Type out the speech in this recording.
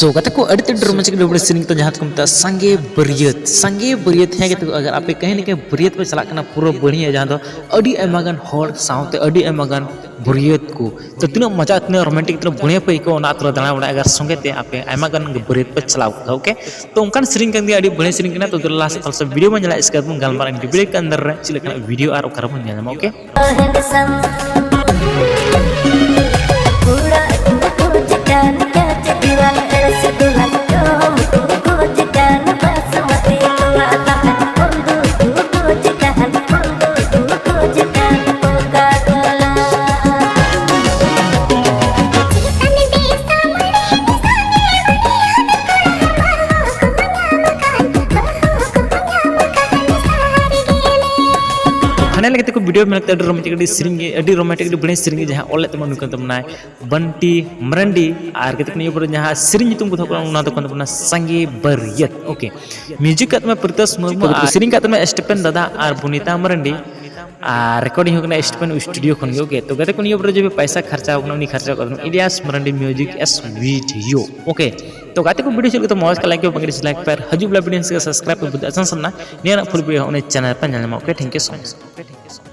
तो कहते को अड़ी रोमांचक डबड़े सीन तो जहाँ को मतलब संगे बरियत है तो अगर आप कहीं ना कहीं बरियत पे चलाना पूरा बढ़िया जहाँ तो अड़ी एमागन हॉर साउते अड़ी एमागन बरियत को तो तीनों मजा तीनों रोमांटिक तीनों बढ़िया पे को ना तो दाना बड़ा अगर संगे ते आप एमागन बरियत पे चलाओ ओके तो उनका सीन कर दिया अड़ी बढ़िया सीन करना तो लास्ट तल से वीडियो में जला इसका गलमार वीडियो के अंदर चिल्का वीडियो और कर ओके खाने लगे को वीडियो में लगता है रोमांटिक बड़े सीरिंग जहाँ ऑल तमना बंटी मरंडी और कहते जहाँ सीरिंग तुम को संगे बरियत ओके म्यूजिक में प्रतोष मुर्मू सीरिंग में स्टेफन दादा और बुनीता मरंडी और रिकॉर्डिंग होना स्टेफन स्टूडियो खन ओके तो कहते को जो पैसा खर्चा होना उन्हीं खर्चा कर Ilyas मरंडी music S video okay तो गाते को वीडियो चलते तो मौज का लाइक पर हजू वीडियो सब्सक्राइब कर बुद्ध अच्छा सुनना निया फुल वीडियो चैनल पर okay thank you so much.